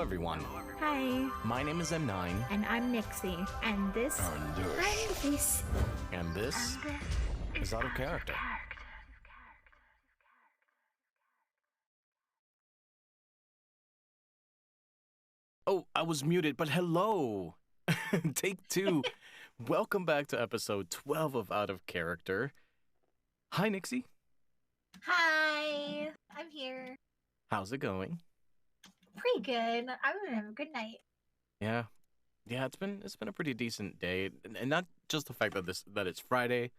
everyone. Hi, My name is M9. and I'm Nixie, and this And this is Out of Character. Oh, I was muted, but hello! Take 2. Welcome back to episode 12 of Out of Character. Hi, Nixie. Hi, I'm here. How's it going? Pretty good. I'm gonna have a good night. Yeah, it's been a pretty decent day, and not just the fact that it's Friday.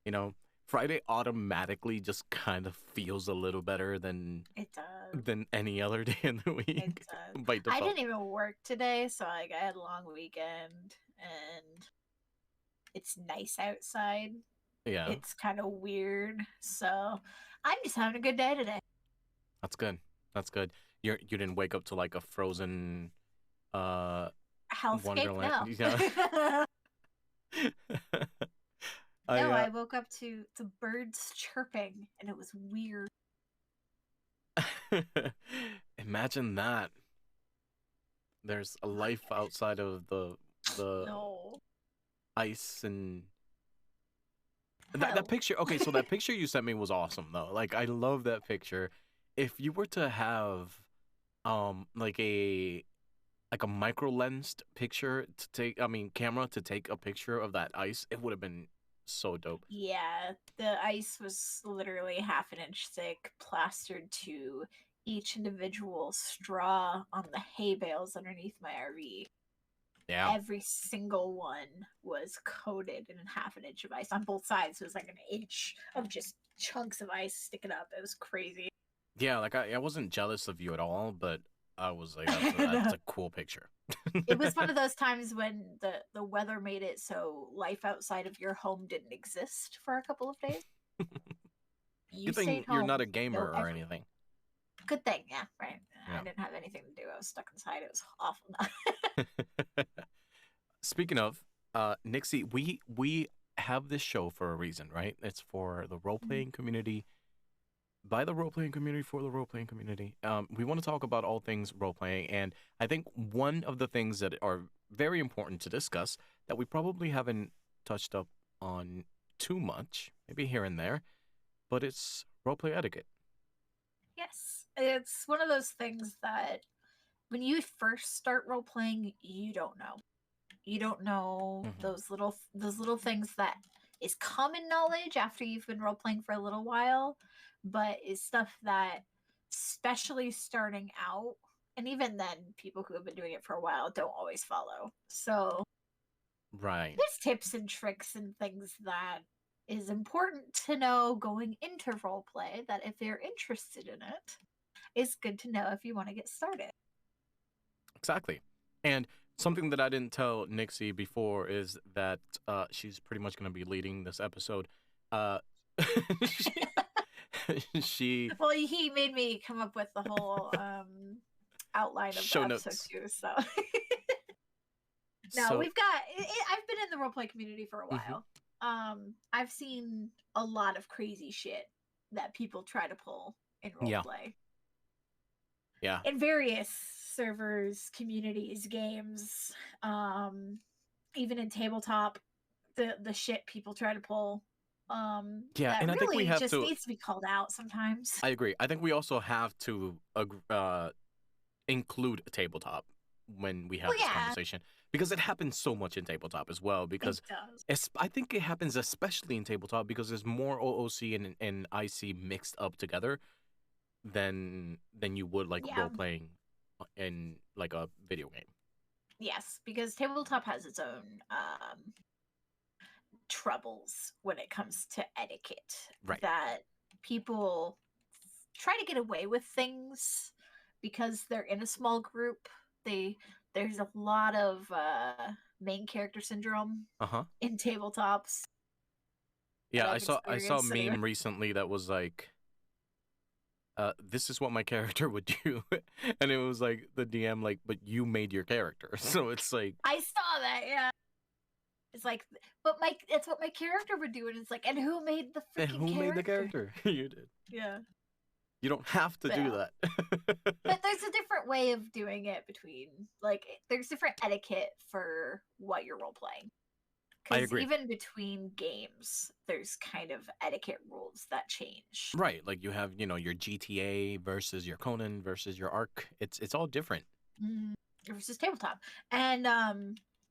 You know, Friday automatically just kind of feels a little better than any other day in the week. It does. By default. I didn't even work today, so I had a long weekend, and it's nice outside. Yeah, It's kind of weird, so I'm just having a good day today. that's good. That's good. You didn't wake up to like a frozen Hellscape, Wonderland. no. Yeah. No, I woke up to birds chirping, and it was weird. Imagine that. There's a life outside of the No. ice and that picture. Okay, so that picture you sent me was awesome though. Like I love that picture. If you were to have like a micro lensed picture to take, camera to take a picture of that ice, it would have been so dope. Yeah, the ice was literally half an inch thick, plastered to each individual straw on the hay bales underneath my RV. Yeah. Every single one was coated in half an inch of ice on both sides. It was like an inch of just chunks of ice sticking up. It was crazy. Yeah, like I wasn't jealous of you at all, but I was like, that's a cool picture. It was one of those times when the weather made it so life outside of your home didn't exist for a couple of days. Good thing you're not a gamer or anything. Good thing, yeah, right. Yeah. I didn't have anything to do. I was stuck inside. It was awful. Speaking of, Nixie, we have this show for a reason, right? It's for the role-playing community, by the role-playing community, for the role-playing community. We want to talk about all things role-playing, and I think one of the things that are very important to discuss that we probably haven't touched up on too much, maybe here and there, but it's roleplay etiquette. Yes, it's one of those things that when you first start role playing, you don't know. You don't know those little things that is common knowledge after you've been role playing for a little while, but is stuff that, especially starting out, and even then, people who have been doing it for a while don't always follow. So, right, there's tips and tricks and things that is important to know going into role play, that if you're interested in it, is good to know if you want to get started. Exactly. And something that I didn't tell Nixie before is that she's pretty much going to be leading this episode. She Well, he made me come up with the whole outline of show the notes episode too, so no, we've got I've been in the roleplay community for a while. I've seen a lot of crazy shit that people try to pull in roleplay. Yeah. In various servers, communities, games, even in tabletop, the shit people try to pull. Yeah, that and I think we have just to needs to be called out sometimes. I agree. I think we also have to include a tabletop when we have this conversation, because it happens so much in tabletop as well. Because it does. I think it happens especially in tabletop because there's more OOC and IC mixed up together than you would like role playing in like a video game. Yes, because tabletop has its own troubles when it comes to etiquette. Right. That people try to get away with things because they're in a small group. There's a lot of main character syndrome in tabletops. Yeah, I saw a meme recently that was like, this is what my character would do, and it was like the DM like, but you made your character, so it's like I saw that, yeah. It's like, but that's what my character would do, and it's like, and who made the freaking character? Who made the character? You did. Yeah. You don't have to do that. But there's a different way of doing it between, like, there's different etiquette for what you're role playing. I Because agree. even between games, there's kind of etiquette rules that change. Right, like you have, your GTA versus your Conan versus your Ark. It's all different. Versus tabletop. And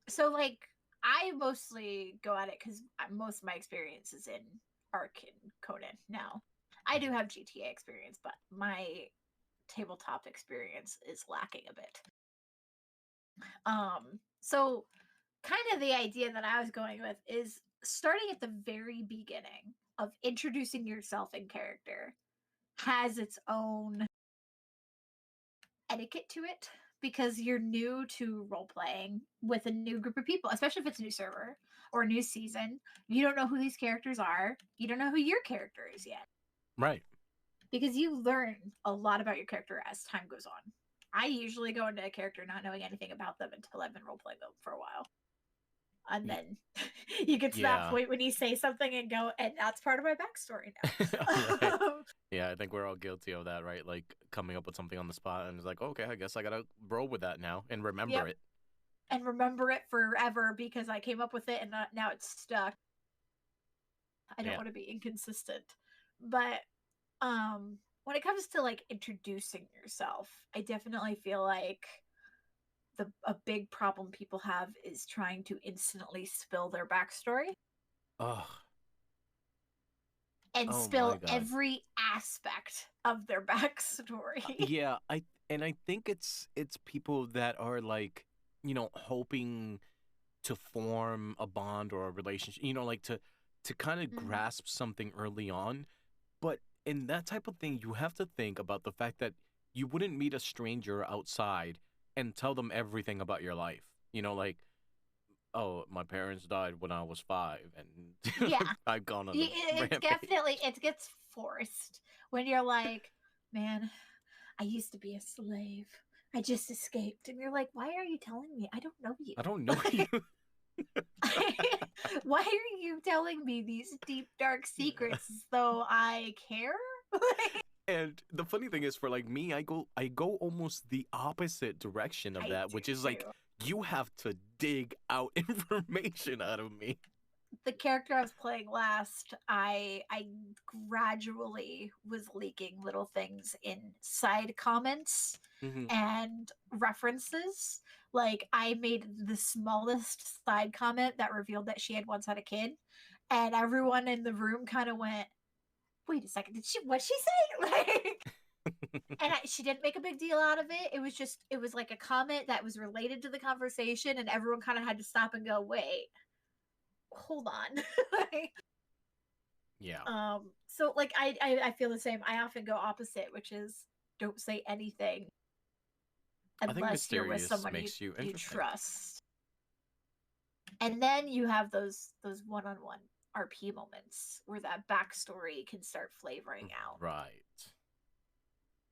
so like I mostly go at it because most of my experience is in Ark and Conan now. I do have GTA experience, but my tabletop experience is lacking a bit. So kind of the idea that I was going with is starting at the very beginning of introducing yourself in character has its own etiquette to it because you're new to role playing with a new group of people, especially if it's a new server or a new season. You don't know who these characters are. You don't know who your character is yet. Right. Because you learn a lot about your character as time goes on. I usually go into a character not knowing anything about them until I've been role playing them for a while. And then you get to that point when you say something and go, and that's part of my backstory now. Right. Yeah, I think we're all guilty of that, right? Like coming up with something on the spot and it's like, okay, I guess I gotta roll with that now and remember it. And remember it forever because I came up with it and now it's stuck. I don't want to be inconsistent. But when it comes to like introducing yourself, I definitely feel like a big problem people have is trying to instantly spill their backstory. Ugh. And spill every aspect of their backstory. Yeah, I think it's people that are like, hoping to form a bond or a relationship, like to kind of grasp something early on. But in that type of thing, you have to think about the fact that you wouldn't meet a stranger outside and tell them everything about your life. Like, oh, my parents died when I was 5, and I've gone on a rampage. It gets forced when you're like, man, I used to be a slave. I just escaped. And you're like, why are you telling me? I don't know you. I don't know you. Why are you telling me these deep, dark secrets as though I care? And the funny thing is, for like me, I go almost the opposite direction of that, which is like, you have to dig out information out of me. The character I was playing last, I gradually was leaking little things in side comments and references. Like I made the smallest side comment that revealed that she had once had a kid, and everyone in the room kind of went, "Wait a second, what'd she say?" Like, and she didn't make a big deal out of it. It was like a comment that was related to the conversation, and everyone kind of had to stop and go, "Wait, hold on." So like I feel the same. I often go opposite, which is don't say anything unless you're with someone you trust. And then you have those one-on-one RP moments where that backstory can start flavoring out. Right.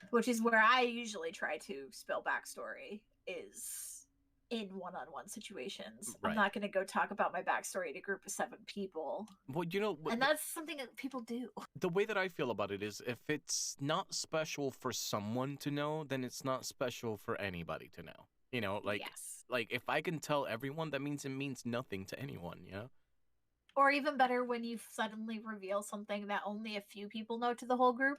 Which is where I usually try to spill backstory, is in one-on-one situations. Right. I'm not going to go talk about my backstory to a group of 7 people. Well, and that's something that people do. The way that I feel about it is, if it's not special for someone to know, then it's not special for anybody to know. Like if I can tell everyone, that means it means nothing to anyone, Or even better, when you suddenly reveal something that only a few people know to the whole group.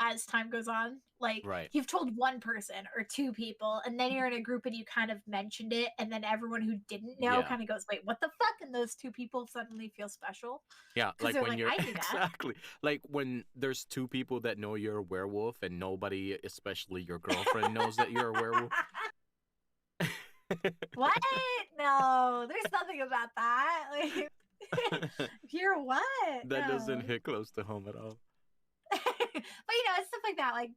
As time goes on, like you've told one person or 2 people, and then you're in a group and you kind of mentioned it, and then everyone who didn't know kind of goes, "Wait, what the fuck?" And those 2 people suddenly feel special. Yeah, like when you're exactly like when there's 2 people that know you're a werewolf and nobody, especially your girlfriend, knows that you're a werewolf. What? No, there's nothing about that. Like, you're what? That doesn't hit close to home at all. But it's stuff like that. Like,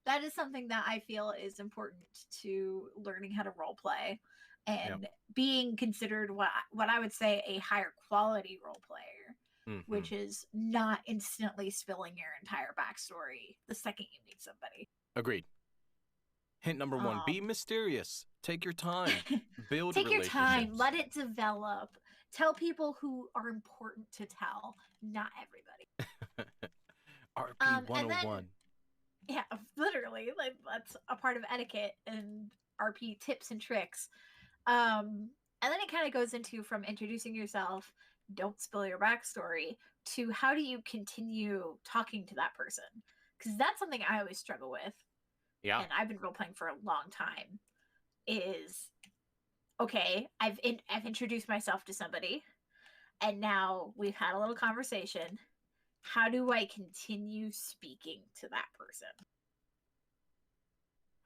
that is something that I feel is important to learning how to role play and being considered what I would say a higher quality role player, which is not instantly spilling your entire backstory the second you meet somebody. Agreed. Hint number 1, be mysterious. Take your time. Build Take your time. Let it develop. Tell people who are important to tell, not everybody. RP And then 101. yeah, literally, like that's a part of etiquette and RP tips and tricks. And then it kind of goes into from introducing yourself, don't spill your backstory, to how do you continue talking to that person? Because that's something I always struggle with, Yeah. and I've been role playing for a long time. Is okay, I've introduced myself to somebody, and now we've had a little conversation. How do I continue speaking to that person?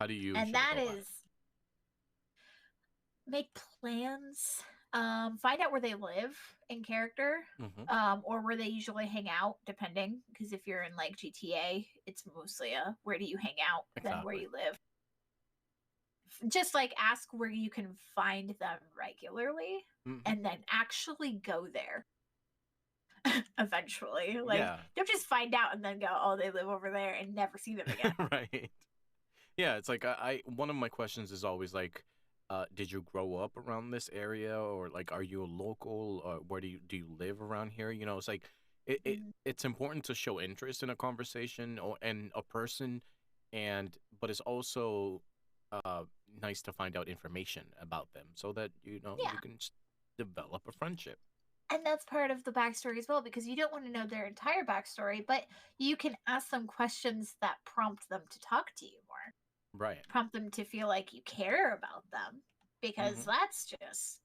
How do you And usually that go about is make plans, find out where they live in character, it? Mm-hmm. or where they usually hang out, depending. Because if you're in like GTA, it's mostly a where do you hang out than where Exactly. you live. Just like ask where you can find them regularly, Mm-hmm. and then actually go there. Eventually, like Yeah. don't just find out and then go, oh, they live over there, and never see them again. Right. Yeah, it's like one of my questions is always like, did you grow up around this area, or like, are you a local, or where do you live around here? You know, it's like it's important to show interest in a conversation or and a person, but it's also uh nice to find out information about them so that you know Yeah. you can develop a friendship. And that's part of the backstory as well, because you don't want to know their entire backstory, but you can ask them questions that prompt them to talk to you more, Right. prompt them to feel like you care about them, because Mm-hmm. that's just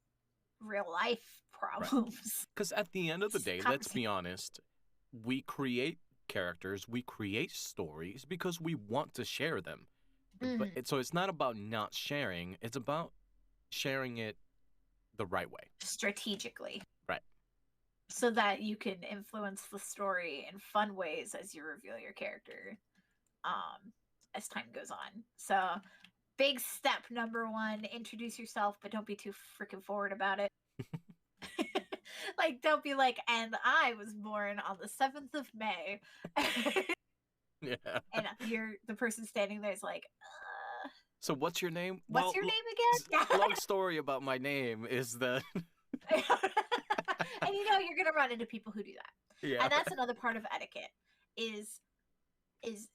real life Right. problems. Because at the end of the day, let's Conversation. be honest, we create characters, we create stories because we want to share them. But Mhm. so it's not about not sharing, it's about sharing it the right way. Strategically, Right. so that you can influence the story in fun ways as you reveal your character, as time goes on. So, big step number one: introduce yourself, but don't be too freaking forward about it. Like, don't be like, and I was born on the 7th of May. Yeah. And you're the person standing there is like, So what's your name? what's Well, your name again? long story about my name is that And you know you're gonna run into people who do that. yeah. And that's another part of etiquette is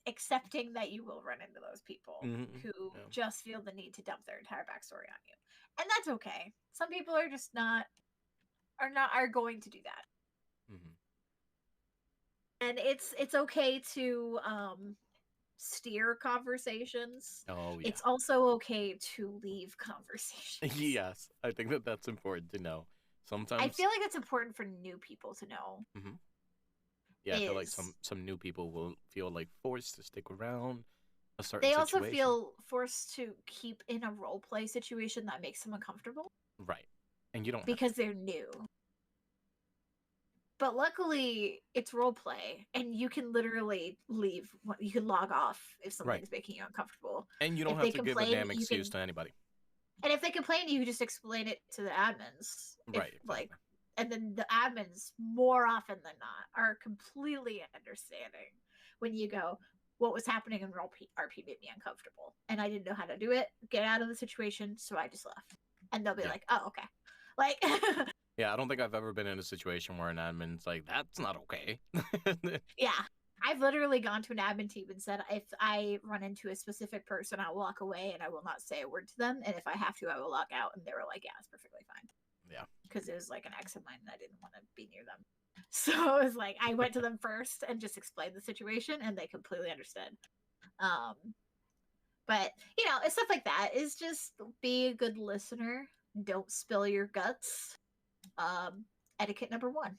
accepting that you will run into those people Mm-hmm. who Yeah. just feel the need to dump their entire backstory on you. And that's okay. Some people are just not are going to do that. Mm-hmm. And it's okay to steer conversations. Oh yeah. It's also okay to leave conversations. Yes, I think that that's important to know. I Sometimes, feel like it's important for new people to know. mm-hmm. Yeah, I feel like Is some new people will feel like forced to stick around a certain they also situation. feel forced to keep in a role play situation that makes them uncomfortable Right. And you don't have because to. they're new. But luckily, it's role play, and you can literally leave. You can log off if Right. something's making you uncomfortable. And you don't If have they to give a complain, damn you excuse can. to anybody. And if they complain, you just explain it to the admins. If Right, like, exactly. and then the admins more often than not are completely understanding when you go, "What was happening in RP made me uncomfortable, and I didn't know how to do it. Get out of the situation, so I just left." And they'll be Yeah. like, "Oh, okay." Like, Yeah, I don't think I've ever been in a situation where an admin's like, that's not okay. yeah. I've literally gone to an admin team and said, if I run into a specific person, I'll walk away and I will not say a word to them. And if I have to, I will log out. And they were like, yeah, it's perfectly fine. Yeah. Because it was like an ex of mine and I didn't want to be near them. So it was like, I went to them first and just explained the situation and they completely understood. But, you know, it's stuff like that is just be a good listener. Don't spill your guts. Etiquette number one.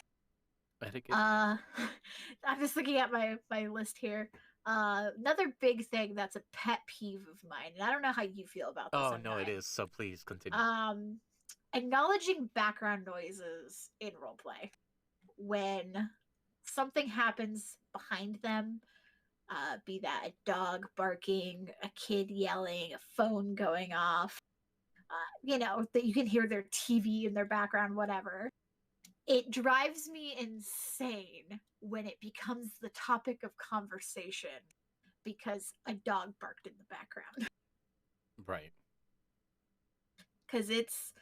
Etiquette. I'm just looking at my list here. Another big thing that's a pet peeve of mine, and I don't know how you feel about this. Oh, no, it is. So please continue. Acknowledging background noises in roleplay when something happens behind them, be that a dog barking, a kid yelling, a phone going off, you know, that you can hear their TV in their background, whatever. It drives me insane when it becomes the topic of conversation because a dog barked in the background. Right. Because it's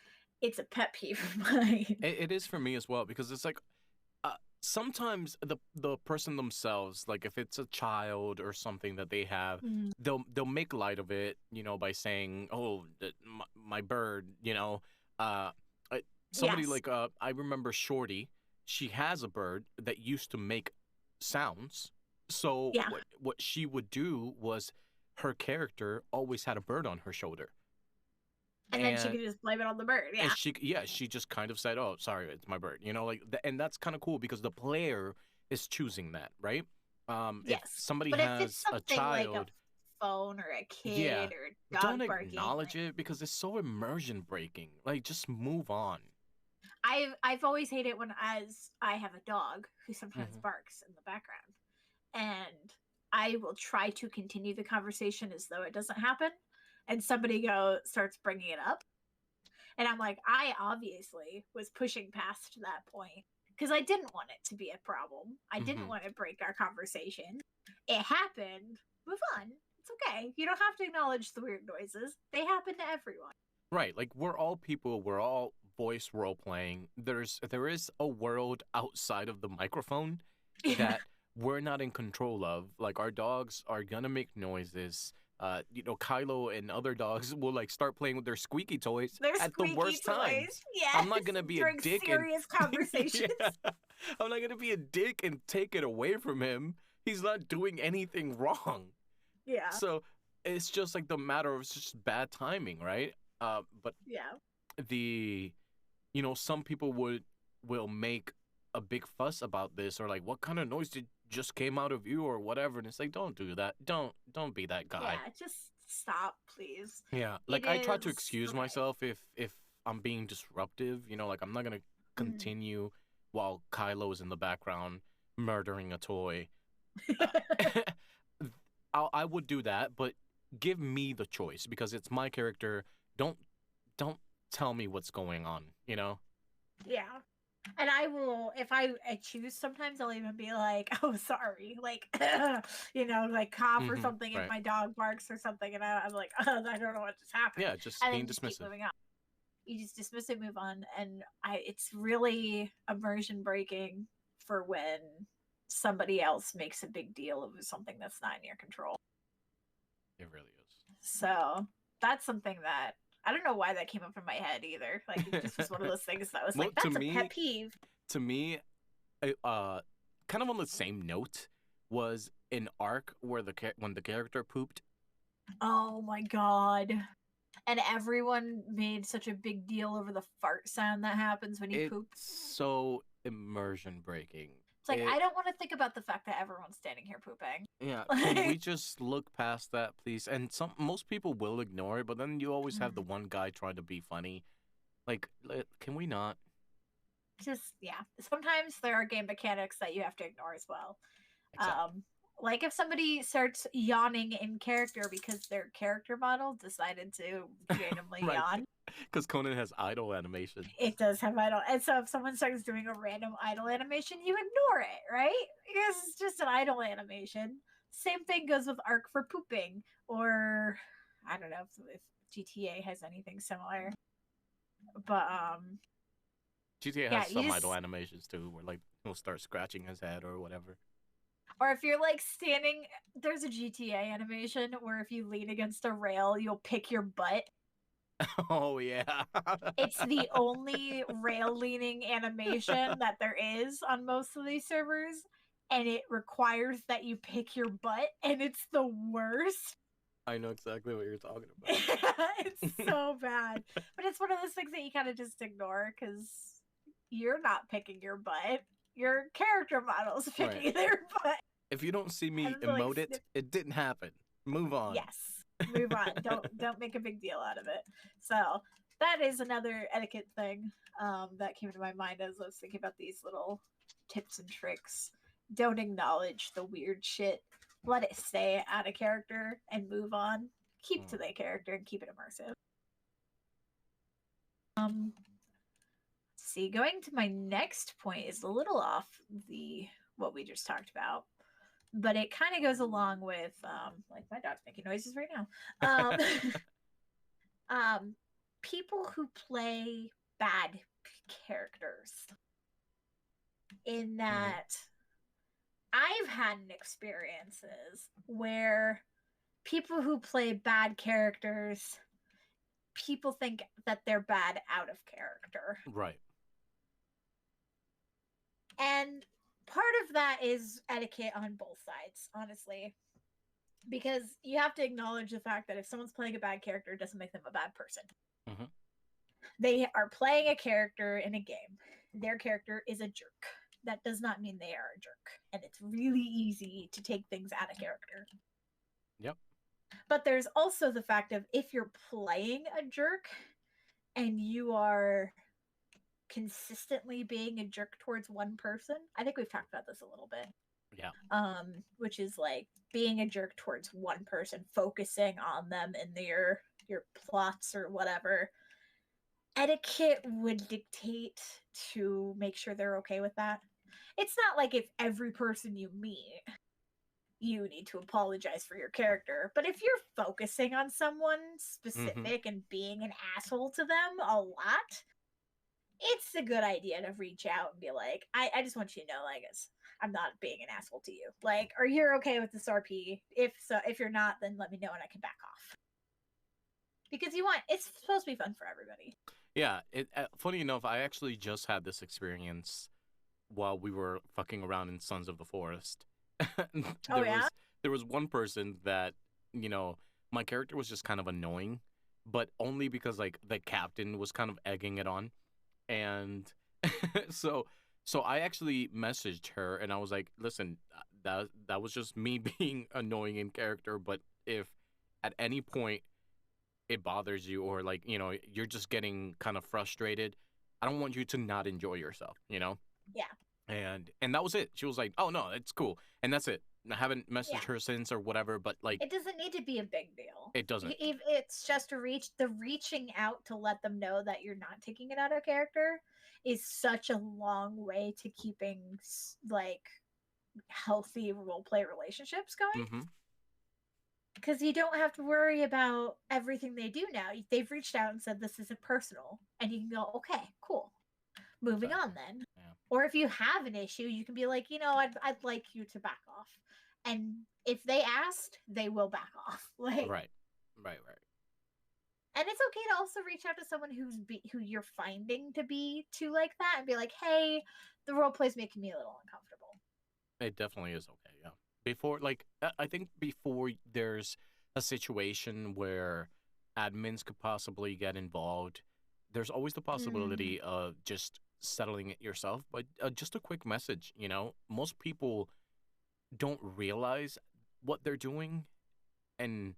a pet peeve of mine. It is for me as well because it's like, sometimes the person themselves, like if it's a child or something that they have, Mm. they'll make light of it, by saying, "Oh, my bird," uh, I- somebody Yes. like I remember Shorty. She has a bird that used to make sounds. So Yeah. what she would do was her character always had a bird on her shoulder. And then she And could just blame it on the bird. and Yeah. she just kind of said, "Oh, sorry, it's my bird." And that's kind of cool because the player is choosing that, right? If Yes. somebody But if it's has a something like a child, phone or a yeah, kid or a don't dog barking, acknowledge like it because it's so immersion breaking. Like, just move on. I've always hated when as I have a dog who sometimes Hmm. barks in the background, and I will try to continue the conversation as though it doesn't happen, and somebody starts bringing it up, and I'm like, I obviously was pushing past that point because I didn't want it to be a problem. I didn't Hmm. want to break our conversation. It happened. Move on. It's okay. You don't have to acknowledge the weird noises. They happen to everyone. Right, like we're all people. We're all voice role playing. There is a world outside of the microphone Yeah. that we're not in control of. Like our dogs are gonna make noises. Kylo and other dogs will like start playing with their squeaky toys They're at the squeaky worst toys. times. I'm Yes. not gonna be a During dick and serious conversations. yeah, I'm not gonna be a dick and take it away from him. He's not doing anything wrong. Yeah. So it's just like the matter of just bad timing, right? But Yeah. the some people will make a big fuss about this or like what kind of noise did just came out of you or whatever, and it's like don't do that, don't be that guy. Yeah. Just stop, please. Yeah, It like I try to is excuse okay. myself if I'm being disruptive, like I'm not gonna Mm. continue while Kylo is in the background murdering a toy. uh, I would do that, but give me the choice because it's my character. Don't tell me what's going on. Yeah. And I will, if I choose, sometimes I'll even be like, oh, sorry. Like, like cough or Hmm. something if Right. my dog barks or something. And I'm like, oh, I don't know what just happened. Yeah, just And being then just keep dismissive. moving on. You just dismiss it, move on. And it's really immersion breaking for when somebody else makes a big deal of something that's not in your control. It really So that's something that I don't know why that came up in my head either. Like it just was one of is. those things that was Well, like, that's a pet peeve. to me, kind of on the same note, was an arc where when the character pooped. Oh my god. And everyone made such a big deal over the fart sound that happens when he It's poops. so immersion breaking. It's like I don't want to think about the fact that everyone's standing here pooping. Yeah, can we just look past that, please? And most people will ignore it, but then you always have the one guy trying to be funny. Like, can we not? Just yeah. Sometimes there are game mechanics that you have to ignore as well. Exactly. Like if somebody starts yawning in character because their character model decided to randomly Right. yawn. Because Conan has idle animation. It does have idle. And so if someone starts doing a random idle animation, you ignore it, right? Because it's just an idle animation. Same thing goes with arc for pooping, or I don't know if GTA has anything similar. But GTA yeah, has some idle animations too, where like he'll start scratching his head or whatever. or if you're like standing, there's a GTA animation where if you lean against a rail, you'll pick your butt. Oh yeah. It's the only rail leaning animation that there is on most of these servers, and it requires that you pick your butt, and it's the worst. I know exactly what you're talking about. It's so bad. But it's one of those things that you kind of just ignore because you're not picking your butt. Your character model's picking Right. their butt. If you don't see me And emote it didn't happen. Move on. Yes. Move on. Don't make a big deal out of it. So that is another etiquette thing that came to my mind as I was thinking about these little tips and tricks. Don't acknowledge the weird shit. Let it stay out of character and move on. Keep to the character and keep it immersive. See, going to my next point is a little off what we just talked about, but it kind of goes along with like my dog's making noises right now. People who play bad characters. in that I've had experiences where people who play bad characters, people think that they're bad out of character. Right. And part of that is etiquette on both sides, honestly. Because you have to acknowledge the fact that if someone's playing a bad character, it doesn't make them a bad person. Mm-hmm. They are playing a character in a game. Their character is a jerk. That does not mean they are a jerk. And it's really easy to take things out of character. Yep. But there's also the fact of if you're playing a jerk and you are consistently being a jerk towards one person, I think we've talked about this a little bit. Yeah. Which is like being a jerk towards one person, focusing on them in your plots or whatever. Etiquette would dictate to make sure they're okay with that. It's not like if every person you meet, you need to apologize for your character. But if you're focusing on someone specific and being an asshole to them a lot, it's a good idea to reach out and be like, I just want you to know, like, I'm not being an asshole to you. Like, are you okay with this RP? If so, if you're not, then let me know and I can back off. Because it's supposed to be fun for everybody. Yeah. Funny enough, I actually just had this experience while we were fucking around in Sons of the Forest. There was one person that, my character was just kind of annoying, but only because like the captain was kind of egging it on. And so I actually messaged her and I was like, listen, that was just me being annoying in character, but if at any point it bothers you or like, you're just getting kind of frustrated, I don't want you to not enjoy yourself, Yeah. And that was it. She was like, oh no, it's cool. And that's it. I haven't messaged her since or whatever, but like it doesn't need to be a big deal. It doesn't. If it's just reaching out to let them know that you're not taking it out of character is such a long way to keeping like healthy role play relationships going. Because you don't have to worry about everything they do now. They've reached out and said this isn't personal, and you can go, okay, cool, moving on then. Yeah. Or if you have an issue, you can be like, I'd like you to back off. And if they asked, they will back off. Like Right. And it's okay to also reach out to someone who you're finding to be too like that and be like, hey, the role play's making me a little uncomfortable. It definitely is okay, yeah. Before, like, I think before there's a situation where admins could possibly get involved, there's always the possibility of just settling it yourself. But just a quick message, most people don't realize what they're doing. And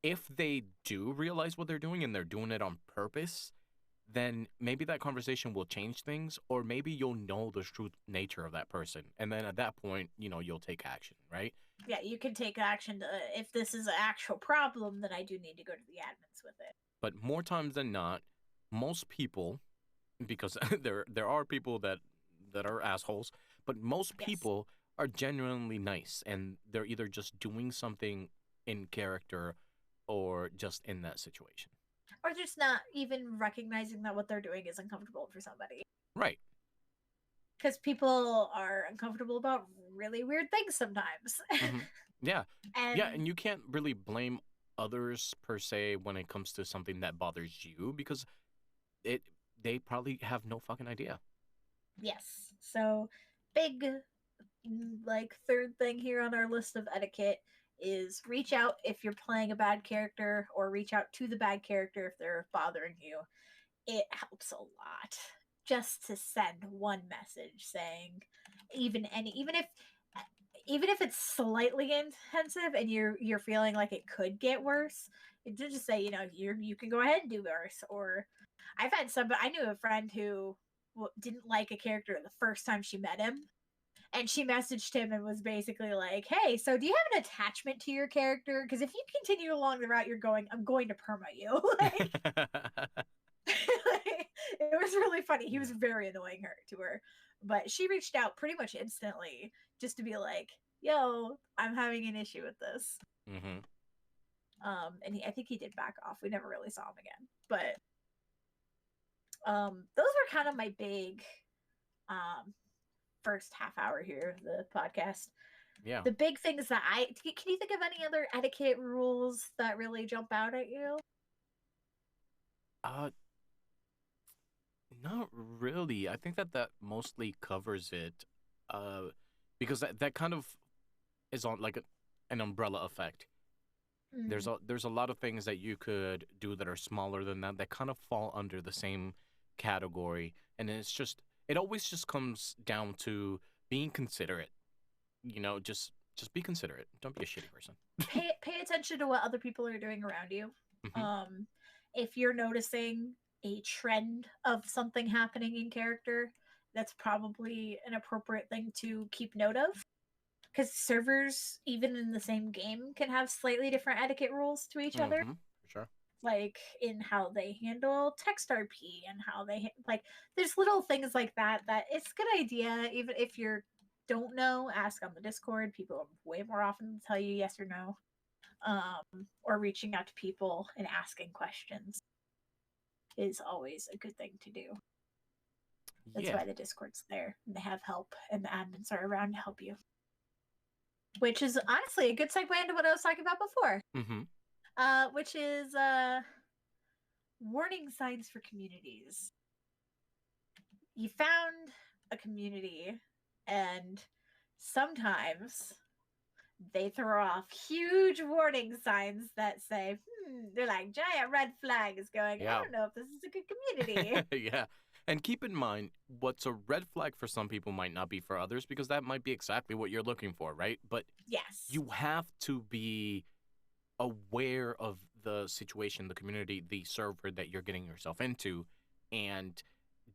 if they do realize what they're doing and they're doing it on purpose, then maybe that conversation will change things, or maybe you'll know the true nature of that person. And then at that point, you'll take action, right? Yeah, you can take action to, if this is an actual problem, then I do need to go to the admins with it. But more times than not, most people, because there are people that are assholes, but most people are genuinely nice, and they're either just doing something in character or just in that situation. Or just not even recognizing that what they're doing is uncomfortable for somebody. Right. Because people are uncomfortable about really weird things sometimes. Yeah. And you can't really blame others per se when it comes to something that bothers you, because they probably have no fucking idea. Yes. So big, like, third thing here on our list of etiquette is reach out if you're playing a bad character, or reach out to the bad character if they're bothering you. It helps a lot just to send one message saying, even if it's slightly intensive and you're feeling like it could get worse, to just say, you can go ahead and do worse. Or I've had I knew a friend who didn't like a character the first time she met him, and she messaged him and was basically like, hey, so do you have an attachment to your character? Because if you continue along the route you're going, I'm going to perma you. It was really funny. He was very annoying to her. But she reached out pretty much instantly just to be like, yo, I'm having an issue with this. And I think he did back off. We never really saw him again. But those were kind of my big first half hour here of the podcast. Yeah. The big things that can you think of any other etiquette rules that really jump out at you? Uh, Not really. I think that mostly covers it. Uh, because that kind of is on like an umbrella effect. There's a lot of things that you could do that are smaller than that kind of fall under the same category, and it always just comes down to being considerate. Just be considerate. Don't be a shitty person. Pay attention to what other people are doing around you. Mm-hmm. If you're noticing a trend of something happening in character, that's probably an appropriate thing to keep note of. Because servers, even in the same game, can have slightly different etiquette rules to each other. For sure. Like in how they handle text RP and how they like. There's little things like that it's a good idea. Even if you don't know, ask on the Discord. People way more often tell you yes or no. Or reaching out to people and asking questions is always a good thing to do. That's why the Discord's there. And they have help, and the admins are around to help you. Which is honestly a good segue into what I was talking about before. Which is warning signs for communities. You found a community, and sometimes they throw off huge warning signs that say, they're like giant red flags going, I don't know if this is a good community. Yeah. And keep in mind, what's a red flag for some people might not be for others, because that might be exactly what you're looking for, right? But yes, you have to be aware of the situation, the community, the server that you're getting yourself into, and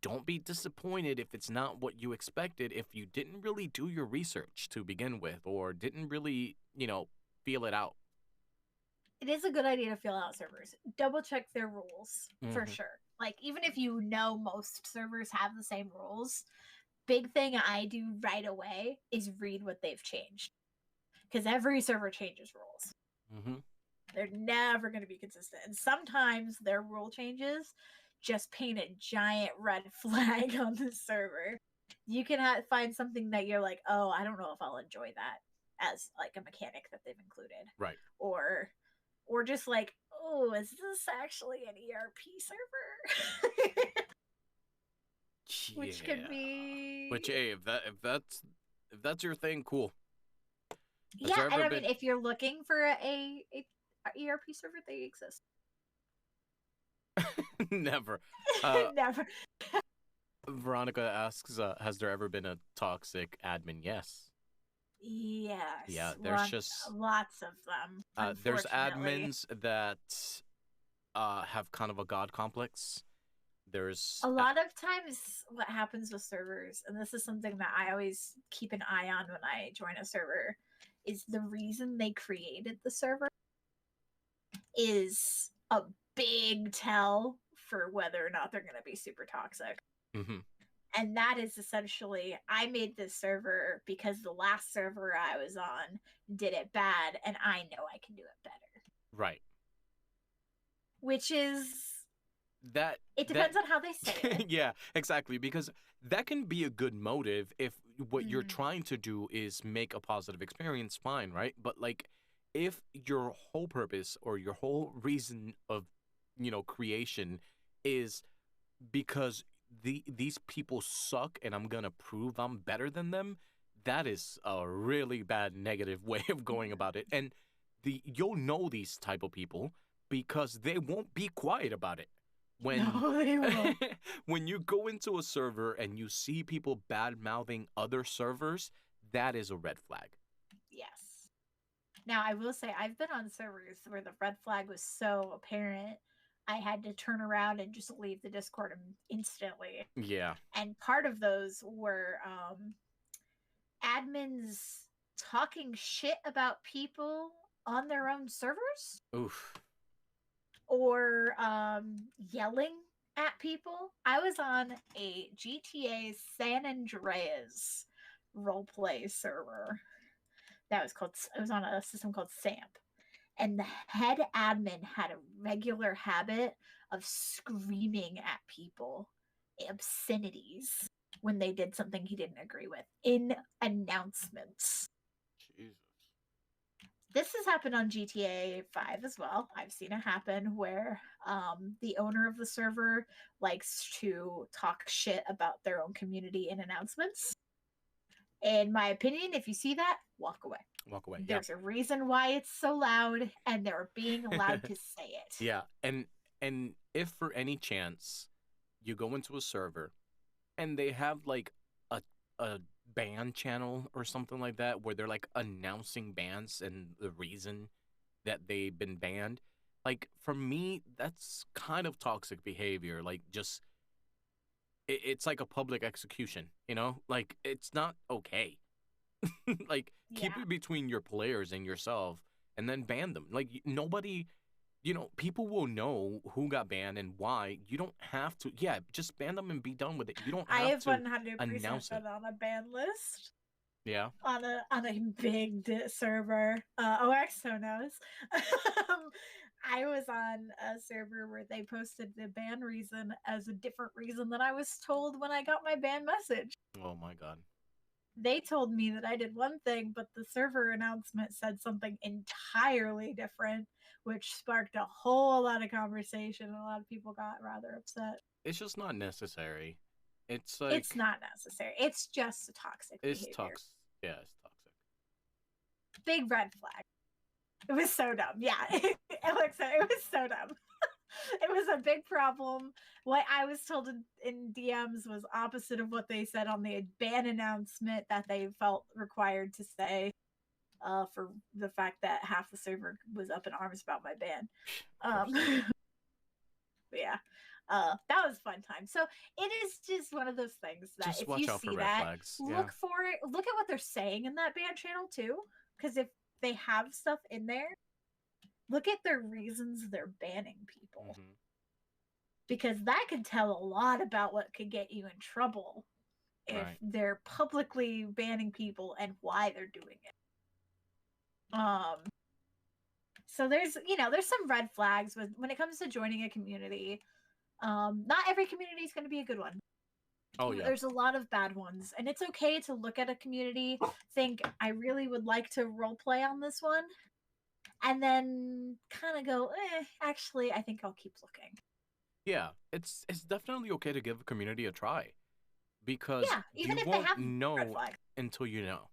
don't be disappointed if it's not what you expected, if you didn't really do your research to begin with, or didn't really, feel it out. It is a good idea to feel out servers. Double check their rules for sure. Like, even if you know most servers have the same rules, big thing I do right away is read what they've changed. Because every server changes rules. They're never going to be consistent. And sometimes their rule changes just paint a giant red flag on the server. You can find something that you're like, oh, I don't know if I'll enjoy that as like a mechanic that they've included. Right. Or just like, oh, is this actually an ERP server? Which could be. Which, hey, if that's your thing, cool. Yeah, and I mean, if you're looking for a ERP server, they exist. Never. Never. Veronica asks, has there ever been a toxic admin? Yes. Yes. Yeah, there's just lots of them. There's admins that have kind of a god complex. There's a lot of times what happens with servers, and this is something that I always keep an eye on when I join a server, is the reason they created the server is a big tell for whether or not they're going to be super toxic. And that is essentially, I made this server because the last server I was on did it bad, and I know I can do it better. Right. Which is... It depends on how they say it. Yeah, exactly. Because that can be a good motive if what you're trying to do is make a positive experience, fine, right? But, like, if your whole purpose or your whole reason of, creation is because these people suck and I'm gonna prove I'm better than them, that is a really bad negative way of going about it. And you'll know these type of people because they won't be quiet about it. No, they won't. When you go into a server and you see people bad-mouthing other servers, that is a red flag. Yes. Now, I will say, I've been on servers where the red flag was so apparent, I had to turn around and just leave the Discord instantly. Yeah. And part of those were admins talking shit about people on their own servers. Oof. Or yelling at people. I was on a GTA San Andreas roleplay server. It was on a system called SAMP. And the head admin had a regular habit of screaming at people obscenities when they did something he didn't agree with in announcements. Jesus. This has happened on GTA 5 as well. I've seen it happen where the owner of the server likes to talk shit about their own community in announcements. In my opinion, if you see that, walk away. Walk away. There's a reason why it's so loud, and they're being allowed to say it. Yeah, and if for any chance you go into a server and they have like a ban channel or something like that where they're like announcing bans and the reason that they've been banned, like for me that's kind of toxic behavior. Like just it's like a public execution, you know? Like it's not okay. Like keep Yeah. it between your players and yourself and then ban them. Like nobody, you know, people will know who got banned and why. You don't have to, yeah, just ban them and be done with it. You don't I have have to 100% announce it. been on a ban list. Yeah. On a big server. OXO knows. I was on a server where they posted the ban reason as a different reason than I was told when I got my ban message. Oh my God. They told me that I did one thing, but the server announcement said something entirely different, which sparked a whole lot of conversation, and a lot of people got rather upset. It's just not necessary. It's It's like not necessary. It's just a toxic it's behavior. toxic. Yeah, it's toxic. Big red flag. It was so dumb. Yeah. Alexa, it was so dumb. It was a big problem. What I was told in DMs was opposite of what they said on the ban announcement that they felt required to say for the fact that half the server was up in arms about my ban. But yeah. That was a fun time. So it is just one of those things that Just if watch you out for see red that, flags. look for it. Look at what they're saying in that ban channel too. Because if they have stuff in there, look at their reasons they're banning people. Mm-hmm. Because that could tell a lot about what could get you in trouble if they're publicly banning people and why they're doing it. So there's some red flags when it comes to joining a community. Not every community is going to be a good one. Oh yeah. There's a lot of bad ones, and it's okay to look at a community, think I really would like to role play on this one, and then kind of go, actually, I think I'll keep looking. Yeah, it's definitely okay to give a community a try, because even you if won't they have know red flags until you know.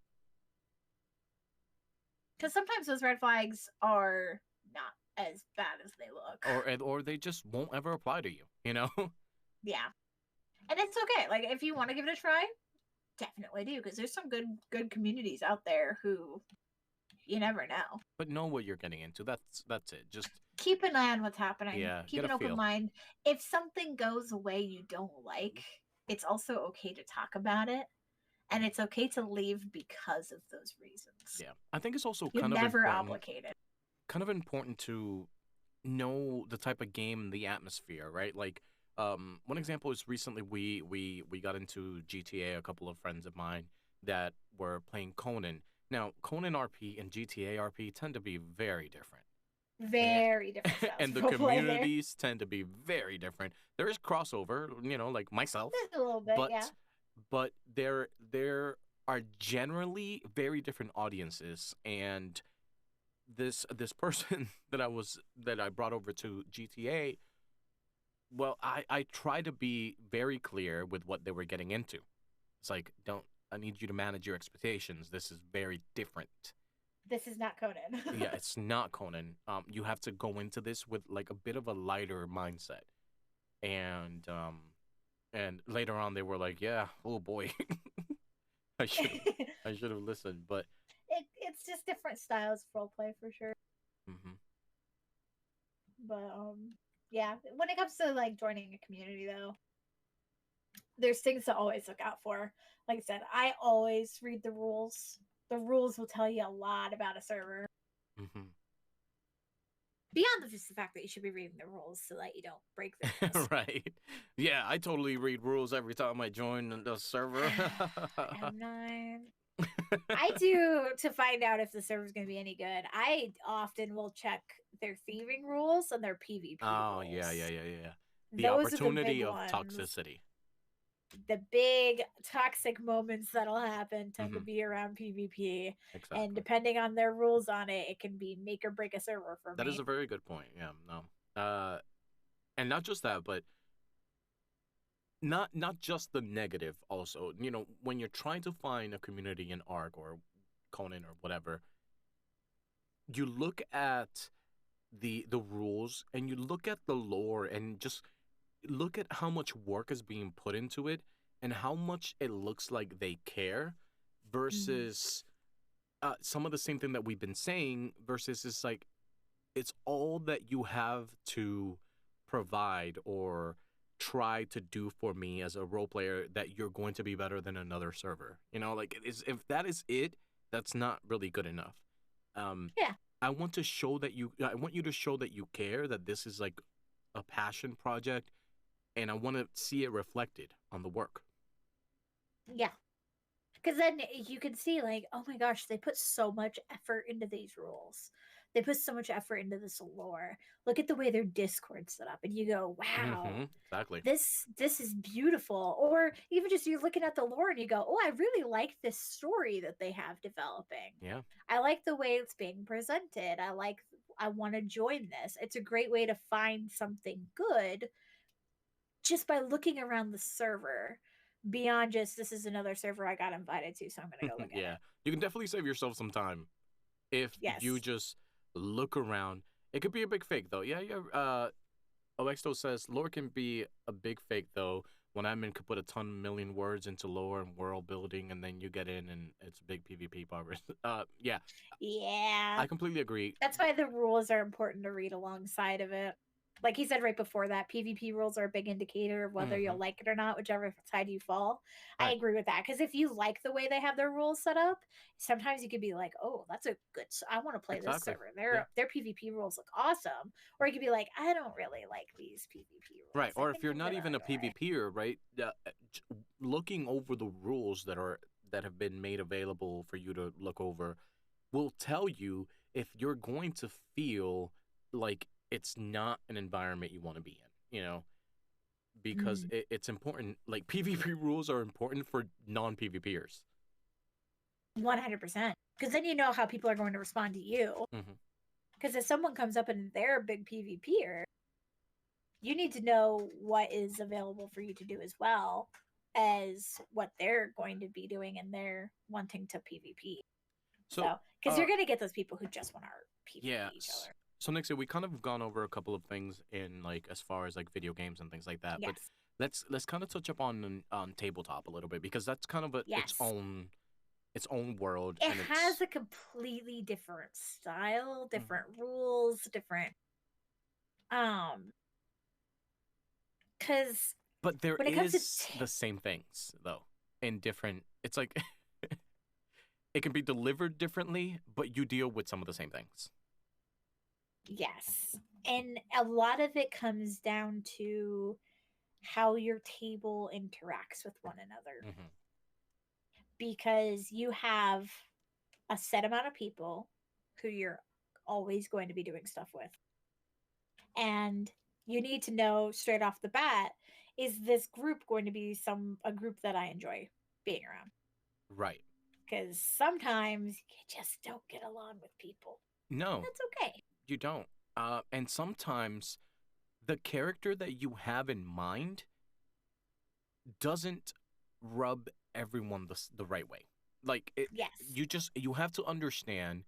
Because sometimes those red flags are not as bad as they look, or they just won't ever apply to you. You know. Yeah, and it's okay. Like if you want to give it a try, definitely do, because there's some good communities out there who you never know. But know what you're getting into. That's it. Just keep an eye on what's happening. Yeah, keep an open mind. If something goes away you don't like, it's also okay to talk about it, and it's okay to leave because of those reasons. Yeah, I think it's also You're never obligated. Kind of important to know the type of game, the atmosphere, right? Like, one example is recently we got into GTA. A couple of friends of mine that were playing Conan. Now, Conan RP and GTA RP tend to be very different. Very different styles. And the communities tend to be very different. There is crossover, you know, like myself. A little bit, yeah. But there are generally very different audiences, and this person that I brought over to GTA, well, I try to be very clear with what they were getting into. It's like, I need you to manage your expectations. This is very different. This is not Conan. Yeah, it's not Conan. You have to go into this with like a bit of a lighter mindset. And later on they were like, yeah, oh boy. I should have listened, but it's just different styles of roleplay for sure. Mm-hmm. But yeah, when it comes to like joining a community though, there's things to always look out for. Like I said, I always read the rules. The rules will tell you a lot about a server. Mm-hmm. Beyond just the fact that you should be reading the rules so that you don't break the rules. Right. Yeah, I totally read rules every time I join the server. I'm not. I do, to find out if the server's going to be any good. I often will check their thieving rules and their PvP rules. Oh, yeah. The opportunity of toxicity. the big toxic moments that'll happen tend to Mm-hmm. be around PvP. And Exactly. depending on their rules on it, it can be make or break a server for That is me. a very good point. Yeah. No. And not just that, but not just the negative. Also, when you're trying to find a community in Arc or Conan or whatever, you look at the rules and you look at the lore and just look at how much work is being put into it and how much it looks like they care Mhm. versus some of the same thing that we've been saying versus it's like it's all that you have to provide or try to do for me as a role player that you're going to be better than another server. Like if that is it, that's not really good enough. Um, Yeah, I want you to show that you care, that this is like a passion project, and I want to see it reflected on the work. yeah. Because then you can see, like, oh my gosh, they put so much effort into these rules. They put so much effort into this lore. Look at the way their Discord's set up, and you go, wow, Exactly. this is beautiful. Or even just you're looking at the lore and you go, oh, I really like this story that they have developing. Yeah. I like the way it's being presented. I want to join this. It's a great way to find something good just by looking around the server beyond just this is another server I got invited to, so I'm gonna go look at Yeah. it. You can definitely save yourself some time if you Yes. just look around. It could be a big fake though. Yeah, yeah. Alexto says lore can be a big fake though. When admin could put a ton million words into lore and world building, and then you get in and it's big PvP powers. Yeah, Yeah. I completely agree. That's why the rules are important to read alongside of it. Like he said right before that, PvP rules are a big indicator of whether Mm-hmm. you'll like it or not, whichever side you fall. I Right. agree with that because if you like the way they have their rules set up, sometimes you could be like, "Oh, that's a good. I want to play this Exactly. server. Yeah. Their PvP rules look awesome." Or you could be like, "I don't really like these PvP Right. rules. I Or if think you're I'm not gonna even run a away." PvPer, right? Looking over the rules that have been made available for you to look over will tell you if you're going to feel like it's not an environment you want to be in, because Mm, it's important. Like PvP rules are important for non-PvPers. 100%. Because then you know how people are going to respond to you. Mm-hmm. Because if someone comes up and they're a big PvPer, you need to know what is available for you to do as well as what they're going to be doing and they're wanting to PvP. So, So, because you're going to get those people who just want to yeah. PvP each other. So Nixie, we kind of gone over a couple of things in like as far as like video games and things like that, but Yes. let's kind of touch up on tabletop a little bit because that's kind of Yes. its own world It and has it's a completely different style, Mhm. different rules, different um cuz But there when it comes to is the same things though in different. It's like it can be delivered differently, but you deal with some of the same things. yes. And a lot of it comes down to how your table interacts with one another Hmm. because you have a set amount of people who you're always going to be doing stuff with. And you need to know straight off the bat, is this group going to be a group that I enjoy being around? Right. Because sometimes you just don't get along with people. And No, that's okay. you don't. And sometimes the character that you have in mind doesn't rub everyone the right way. Like Yes. you have to understand.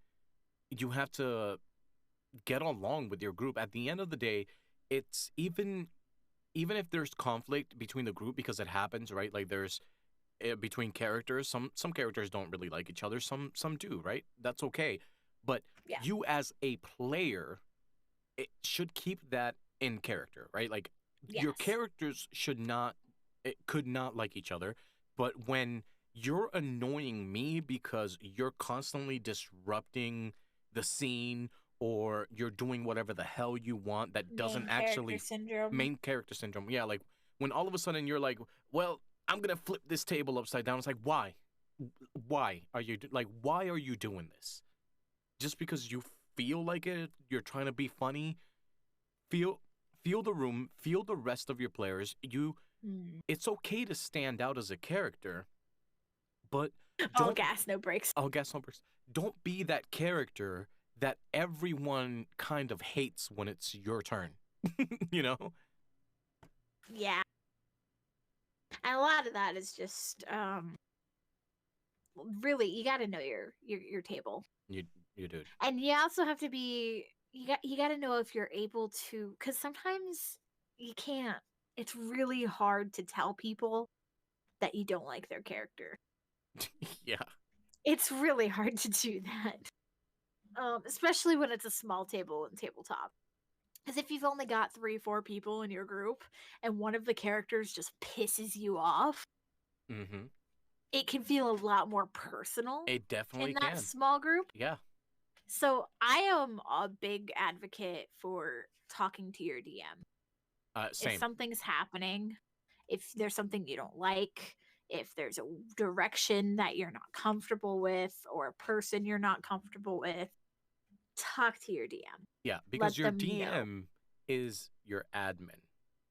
You have to get along with your group. At the end of the day, it's even if there's conflict between the group because it happens, right? Like there's between characters. Some characters don't really like each other. Some do, right? That's okay. But Yeah. you as a player, it should keep that in character, right? Like your Yes. characters could not like each other, but when you're annoying me because you're constantly disrupting the scene or you're doing whatever the hell you want that doesn't Main character actually syndrome. main character syndrome. Yeah, like when all of a sudden you're like, "Well, I'm going to flip this table upside down." It's like, "Why? Why are you why are you doing this?" Just because you feel like it, you're trying to be funny. Feel feel the room, feel the rest of your players. It's okay to stand out as a character, but All don't gas, no brakes. I'll guess numbers. Don't be that character that everyone kind of hates when it's your turn. You know? Yeah. And a lot of that is just really you got to know your table. You do. And you also have to be you got to know if you're able to, cuz sometimes you can't. It's really hard to tell people that you don't like their character. Yeah. It's really hard to do that. Especially when it's a small table and tabletop. Because if you've only got 3-4 people in your group and one of the characters just pisses you off, Mm-hmm. it can feel a lot more personal It definitely in that can. small group. Yeah. So I am a big advocate for talking to your DM. If Same. something's happening, if there's something you don't like, if there's a direction that you're not comfortable with or a person you're not comfortable with, talk to your DM. Yeah, because Let your them know. DM is your admin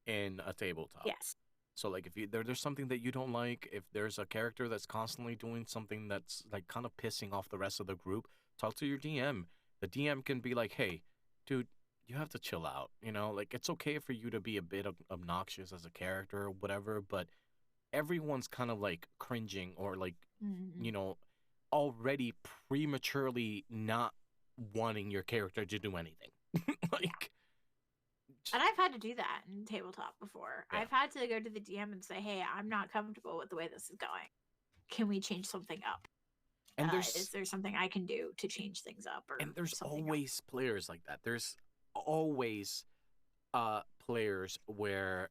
in a tabletop. Yes. So like if there's something that you don't like, if there's a character that's constantly doing something that's like kind of pissing off the rest of the group, talk to your DM. The DM can be like, "Hey, dude, you have to chill out. You know, like it's okay for you to be a bit obnoxious as a character or whatever, but everyone's kind of like cringing or like, you know, already prematurely not wanting your character to do anything." Like And I've had to do that in tabletop before. Yeah. I've had to go to the DM and say, "Hey, I'm not comfortable with the way this is going. Can we change something up? And Is there something I can do to change things up or there's something always players like that. There's always players where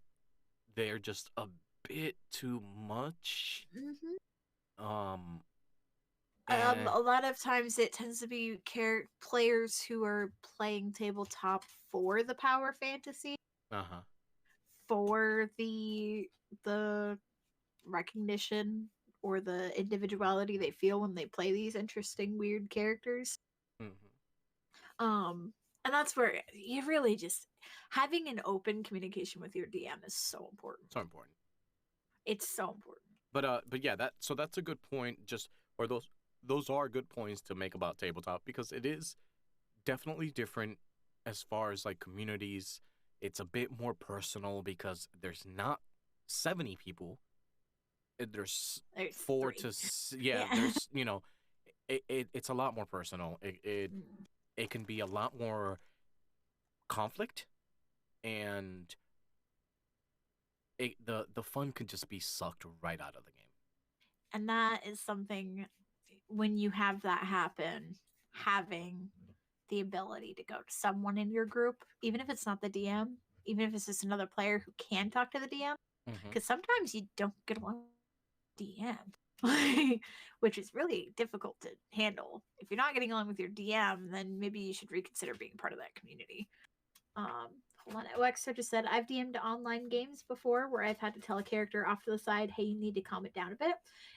they're just a bit too much. And A lot of times it tends to be players who are playing tabletop for the power fantasy, for the recognition or the individuality they feel when they play these interesting weird characters. And that's where you really just having an open communication with your DM is so important. So important. It's so important. But yeah, that's a good point. Those are good points to make about tabletop because it is definitely different as far as like communities. It's a bit more personal because there's not 70 people. There's 4 3. to yeah. There's it's a lot more personal. It can be a lot more conflict, and the fun could just be sucked right out of the game. And that is something when you have that happen, having the ability to go to someone in your group, even if it's not the DM, even if it's just another player who can talk to the DM, because sometimes you don't get along with DM, which is really difficult to handle. If you're not getting along with your DM, then maybe you should reconsider being part of that community. Hold on. Alexo just said, I've DM'd online games before where I've had to tell a character off to the side, hey, you need to calm it down a bit.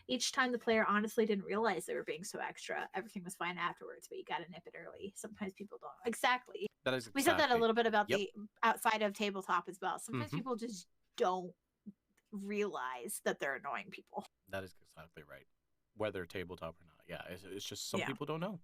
Each time the player honestly didn't realize they were being so extra. Everything was fine afterwards, but you got to nip it early. Sometimes people don't. Exactly. That is We said that a little bit about Yep. the outside of tabletop as well. Sometimes people just don't realize that they're annoying people. That is exactly right. Whether tabletop or not. Yeah, it's just some people don't know.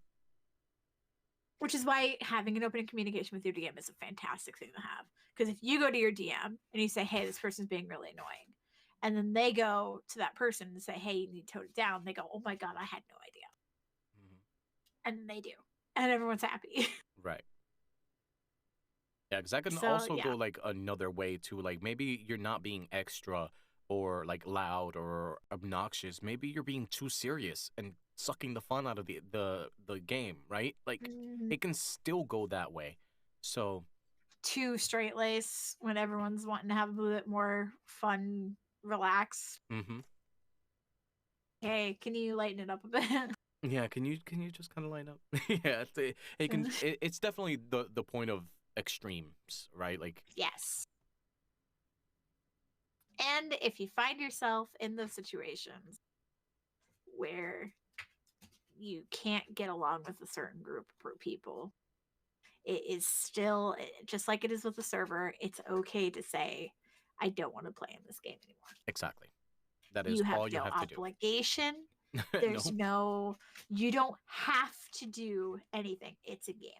Which is why having an open communication with your DM is a fantastic thing to have. Because if you go to your DM and you say, hey, this person's being really annoying, and then they go to that person and say, hey, you need to tone it down, they go, oh my God, I had no idea. And they do. And everyone's happy. Right. Yeah, because that can also go like another way too. Like maybe you're not being extra or like loud or obnoxious. Maybe you're being too serious and sucking the fun out of the game, right? Like it can still go that way. So too straight lace when everyone's wanting to have a little bit more fun, relax. Hey, can you lighten it up a bit? Yeah, can you just kind of line up? Yeah, it's definitely the point of extremes, right? Like yes. And if you find yourself in those situations where you can't get along with a certain group of people, it is still just like it is with the server. It's okay to say, I don't want to play in this game anymore. Exactly. That is You have all you no have to do. obligation. No, You don't have to do anything. It's a game.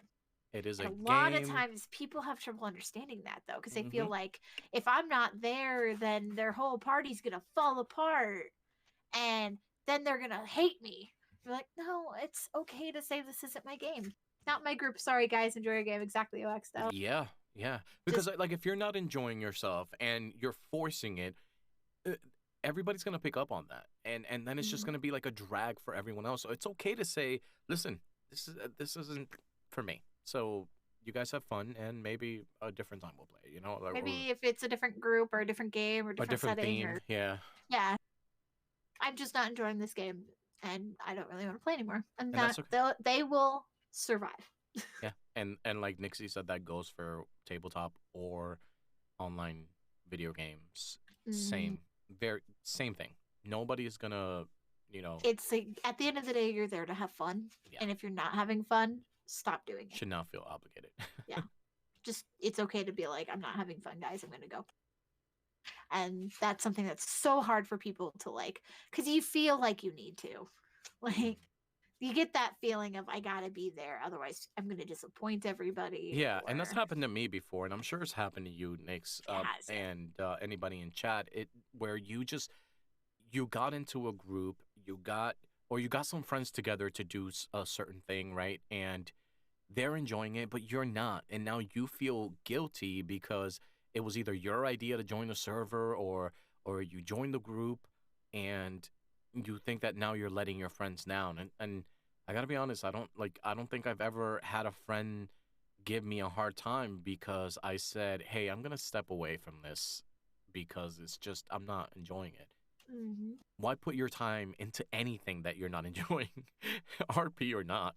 it is And a a lot of game. times people have trouble understanding that though, because they feel Mm-hmm. like if I'm not there, then their whole party's gonna fall apart and then they're gonna hate me. You're like, no, it's okay to say this isn't my game. Not my group. Sorry guys, enjoy your game. Exactly OX though. Yeah, yeah. Because Just like if you're not enjoying yourself and you're forcing it, uh, everybody's gonna pick up on that, and then it's just gonna be like a drag for everyone else. So it's okay to say, listen, this isn't for me. So you guys have fun, and maybe a different time we'll play. You know, like, or maybe if it's a different group or a different game or a different different setting theme. or Yeah, yeah, I'm just not enjoying this game and I don't really want to play anymore. And and that that's okay. they will survive. Yeah, and like Nixie said, that goes for tabletop or online video games. Mm-hmm. Very same thing. Nobody's gonna, you know, It's like at the end of the day, you're there to have fun, yeah, and if you're not having fun, stop doing it. should not feel obligated. Yeah, just it's okay to be like, I'm not having fun, guys. I'm gonna go. And that's something that's so hard for people to like, because you feel like you need to, like you get that feeling of I gotta be there, otherwise I'm gonna disappoint everybody. Yeah, and that's Or happened to me before, and I'm sure it's happened to you, Nix, it has, yeah. and anybody in chat. It where you got into a group, you got some friends together to do a certain thing, right? And they're enjoying it, but you're not, and now you feel guilty because it was either your idea to join the server or you joined the group, and you think that now you're letting your friends down. And I gotta be honest, I don't think I've ever had a friend give me a hard time because I said, hey, I'm gonna step away from this because it's just I'm not enjoying it. Mm-hmm. Why put your time into anything that you're not enjoying, RP or not?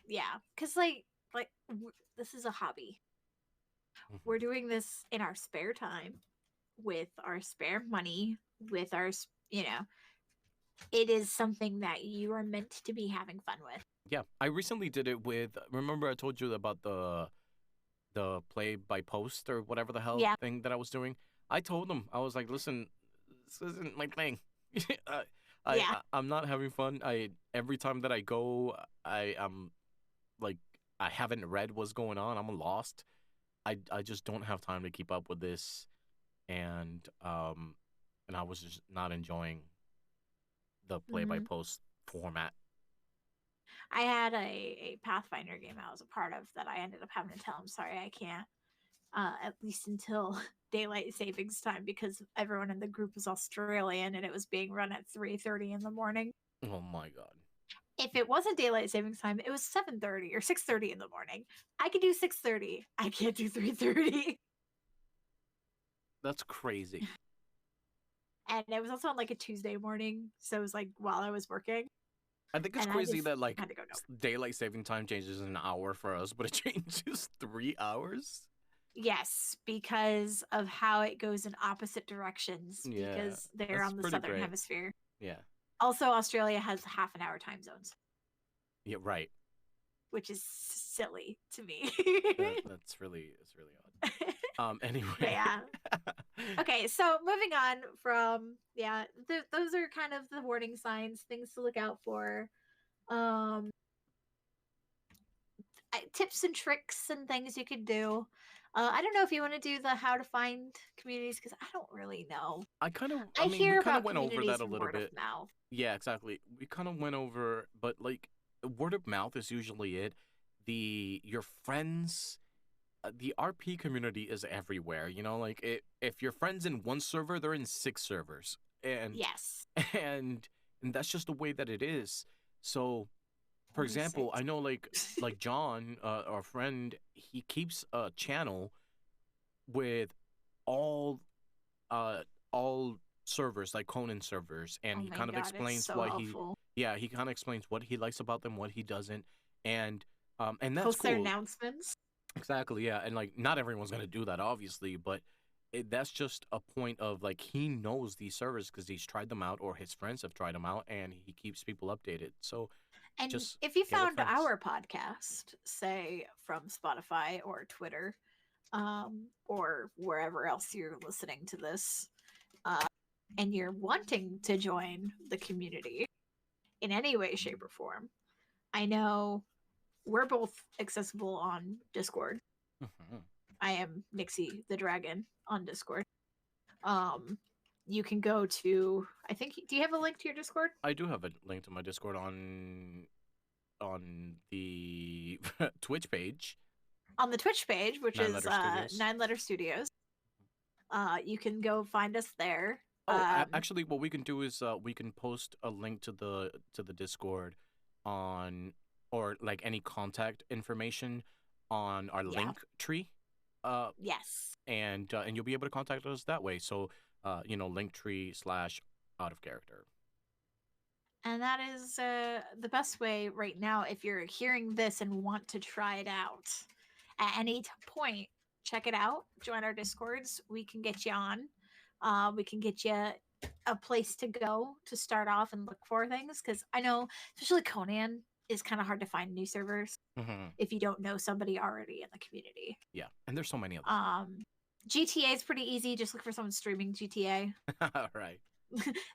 Yeah, because this is a hobby. Mhm. We're doing this in our spare time with our spare money, with our, you know, it is something that you are meant to be having fun with. Yeah, I recently did it with. Remember, I told you about the play by post or whatever the hell Yeah, thing that I was doing. I told them I was like, listen, this isn't my thing. I, yeah. I'm not having fun. I every time that I go, I'm like I haven't read what's going on. I'm lost. I just don't have time to keep up with this, and I was just not enjoying the play by Mm-hmm. post format. I had a Pathfinder game I was a part of that I ended up having to tell him, sorry, I can't, at least until daylight savings time because everyone in the group was Australian and it was being run at 3:30 in the morning. Oh my god. If it wasn't daylight savings time, it was 7:30 or 6:30 in the morning. I could do 6:30. I can't do 3:30. That's crazy. And it was also on like a Tuesday morning, so it was like while I was working, I think it's and I crazy just that like had to go. No. daylight saving time changes an hour for us, but it changes 3 hours. Yes, because of how it goes in opposite directions, Yeah, because they're that's on the pretty southern great. hemisphere. Yeah. Also, Australia has half an hour time zones, Yeah. Right. which is silly to me. That's really odd. But Anyway. yeah. Okay, so moving on from those are kind of the warning signs, things to look out for. Um, tips and tricks and things you could do. I don't know if you want to do the how to find communities because I don't really know. I I mean, we hear kind of about went over communities that a from little word of bit. mouth. Yeah, exactly. We kind of went over, but like word of mouth is usually it. Your friends, the RP community is everywhere. You know, like if your friends in one server, they're in 6 servers, and Yes, and and that's just the way that it is. So, for only example, I know six. like John, our friend, he keeps a channel with all uh all servers like Conan servers, and Oh he my kind of god, it's explains so why he awful. yeah, he kind of explains what he likes about them, what he doesn't, and that's Post their cool. announcements. Exactly, yeah, and like not everyone's gonna do that, obviously, but that's just a point of like he knows these servers because he's tried them out or his friends have tried them out, and he keeps people updated. So And just if you get with found friends. our podcast, say from Spotify or Twitter, or wherever else you're listening to this, and you're wanting to join the community in any way, shape, or form, I know we're both accessible on Discord. Mm-hmm. I am Nixie the Dragon on Discord. You can go to, I think, do you have a link to your Discord? I do have a link to my Discord on the Twitch page. On the Twitch page, which Nine is Letter Studios. 9 Letter Studios. You can go find us there. Oh, actually, what we can do is we can post a link to the Discord on, or like any contact information on our link tree. Yes. And you'll be able to contact us that way. So, Linktree/out-of-character. And that is the best way right now. If you're hearing this and want to try it out at any point, check it out. Join our Discords. We can get you on. We can get you a place to go to start off and look for things. Because I know, especially Conan, is kind of hard to find new servers if you don't know somebody already in the community. Yeah, and there's so many of them. GTA is pretty easy. Just look for someone streaming GTA. Right.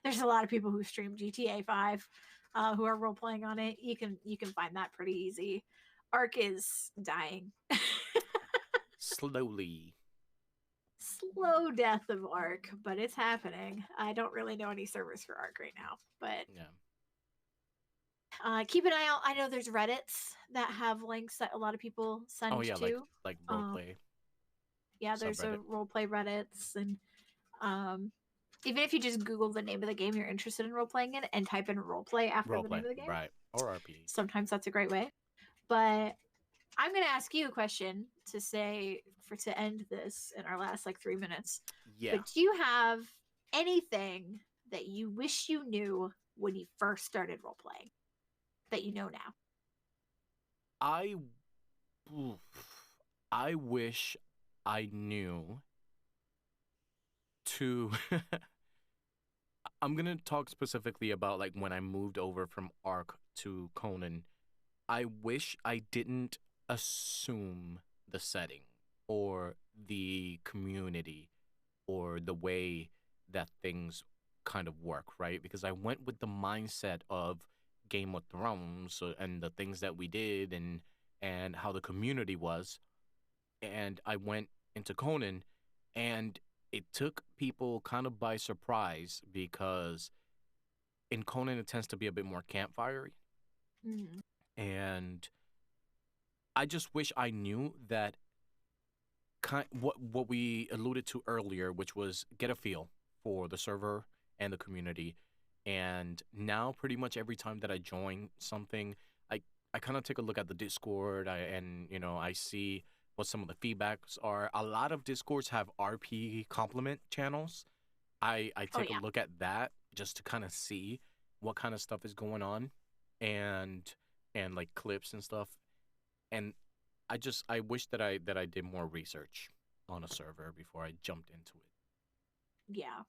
There's a lot of people who stream GTA 5 who are role playing on it. You can find that pretty easy. Ark is dying. Slowly. Slow death of Ark, but it's happening. I don't really know any servers for Ark right now, but keep an eye out. I know there's Reddits that have links that a lot of people send to. like roleplay. Yeah, there's a roleplay Reddits, and even if you just Google the name of the game you're interested in role-playing in and type in roleplay after the name of the game. Right. Or RPG. Sometimes that's a great way. But I'm going to ask you a question to end this in our last 3 minutes. Yeah. But do you have anything that you wish you knew when you first started role-playing that you know now? I wish I knew to I'm gonna talk specifically about when I moved over from Ark to Conan. I wish I didn't assume the setting or the community or the way that things kind of work, right? Because I went with the mindset of Game of Thrones and the things that we did and how the community was, and I went into Conan, and it took people kind of by surprise because in Conan it tends to be a bit more campfire-y. And I just wish I knew that what we alluded to earlier, which was get a feel for the server and the community. And now pretty much every time that I join something, I kind of take a look at the Discord I see what some of the feedbacks are. A lot of Discords have RP compliment channels. I take a look at that just to kind of see what kind of stuff is going on and like clips and stuff. And I wish that I did more research on a server before I jumped into it. Yeah.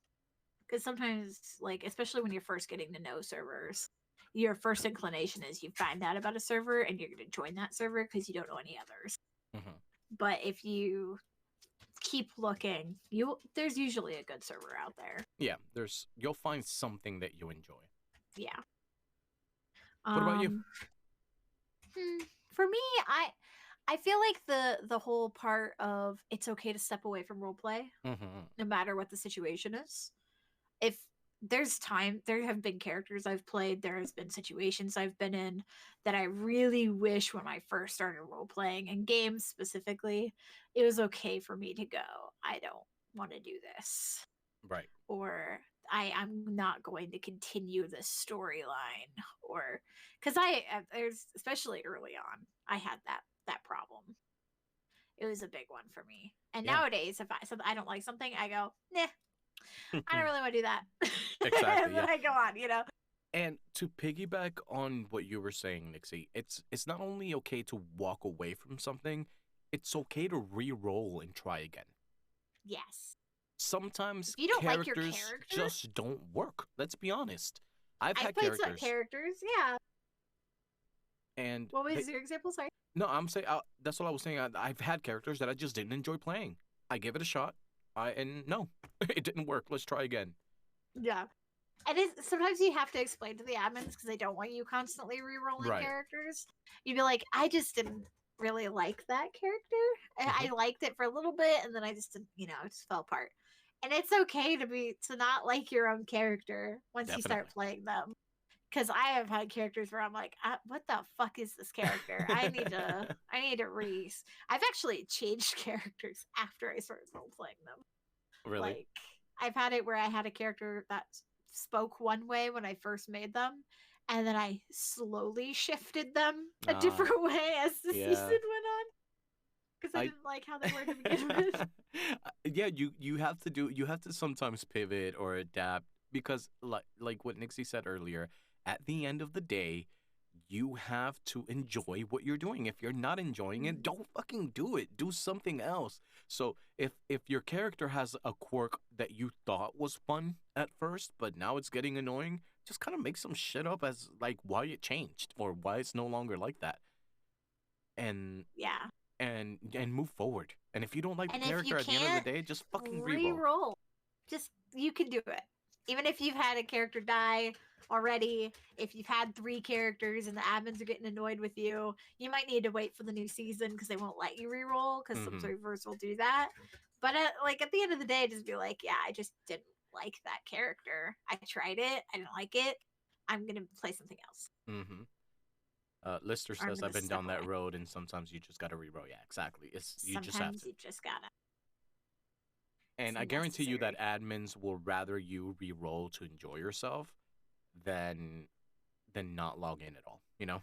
Because sometimes, especially when you're first getting to know servers, your first inclination is you find out about a server and you're going to join that server because you don't know any others. But if you keep looking, there's usually a good server out there. Yeah, you'll find something that you enjoy. Yeah. What about you? For me, I feel like the whole part of it's okay to step away from roleplay, no matter what the situation is. If there's there have been characters I've played, there has been situations I've been in that I really wish when I first started role-playing, in games specifically, it was okay for me to go, I don't want to do this. Right. Or I'm not going to continue this storyline. Or, because there's, especially early on, I had that problem. It was a big one for me. And nowadays, if I don't like something, I go, nah. I don't really want to do that. Exactly. And then I go on, And to piggyback on what you were saying, Nixie, it's not only okay to walk away from something, it's okay to re-roll and try again. Yes. Sometimes if you don't characters, like your character just don't work. Let's be honest. I've had played some characters, yeah. And what was your example? Sorry. No, I'm saying that's what I was saying. I've had characters that I just didn't enjoy playing. I gave it a shot. And no, it didn't work. Let's try again. Yeah. And sometimes you have to explain to the admins because they don't want you constantly re-rolling Right. characters. You'd be like, I just didn't really like that character. Hmm. I liked it for a little bit, and then I just didn't, it just fell apart. And it's okay to not like your own character once you start Definitely. playing them. Because I have had characters where I'm like, what the fuck is this character? I need to I've actually changed characters after I started role playing them. Really? Like, I've had it where I had a character that spoke one way when I first made them, and then I slowly shifted them a Ah, different way as the season yeah. went on because I I didn't like how they were to begin with. yeah, you have to sometimes pivot or adapt because like what Nixie said earlier, at the end of the day, you have to enjoy what you're doing. If you're not enjoying it, don't fucking do it. Do something else. So if your character has a quirk that you thought was fun at first, but now it's getting annoying, just kind of make some shit up as like why it changed or why it's no longer like that. And Yeah. and move forward. And if you don't like the And if you character at the end of the can't day, just fucking reroll. re-roll, just you can do it. Even if you've had a character die already, if you've had 3 characters and the admins are getting annoyed with you, you might need to wait for the new season because they won't let you re-roll because some Hmm. servers will do that. But at the end of the day, just be like, yeah, I just didn't like that character. I tried it, I didn't like it. I'm gonna play something else, Hmm. Lister or I'm says I've gonna been step down that away. road, and sometimes you just gotta reroll. Yeah, exactly. It's you just have Sometimes to. you just gotta. It's And I guarantee you that necessary. admins will rather you re-roll to enjoy yourself than not log in at all. You know.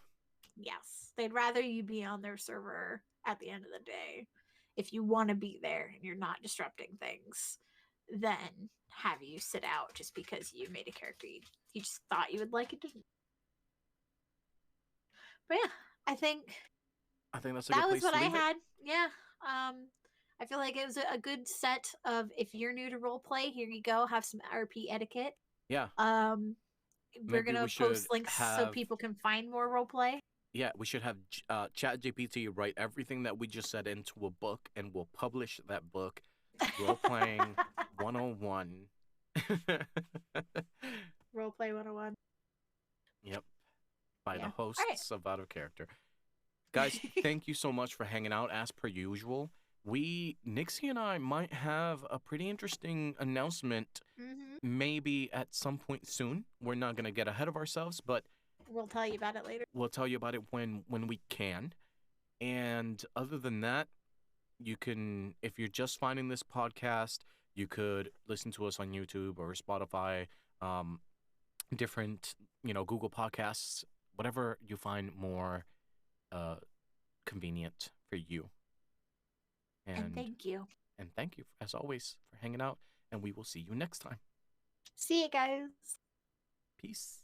Yes, they'd rather you be on their server at the end of the day if you want to be there and you're not disrupting things than have you sit out just because you made a character you just thought you would like it. Didn't. But yeah, I think I think that's a that good was place what to I leave it. had. Yeah. I feel like it was a good set of if you're new to role play, here you go, have some RP etiquette. Yeah, Um, we're maybe gonna we should post links so have. people can find more role play. Yeah, we should have Chat GPT write everything that we just said into a book, and we'll publish that book, Role Playing 101. Roleplay 101. Yep, by the Yeah. All right. hosts of Out of Character. Guys, thank you so much for hanging out as per usual. Nixie and I might have a pretty interesting announcement Mm-hmm. maybe at some point soon. We're not going to get ahead of ourselves, but We'll tell you about it later. we'll tell you about it when we can. And other than that, you can, if you're just finding this podcast, you could listen to us on YouTube or Spotify, um, different, Google Podcasts, whatever you find more uh, convenient for you. And And thank you. and thank you as always for hanging out. And we will see you next time. See you guys. Peace.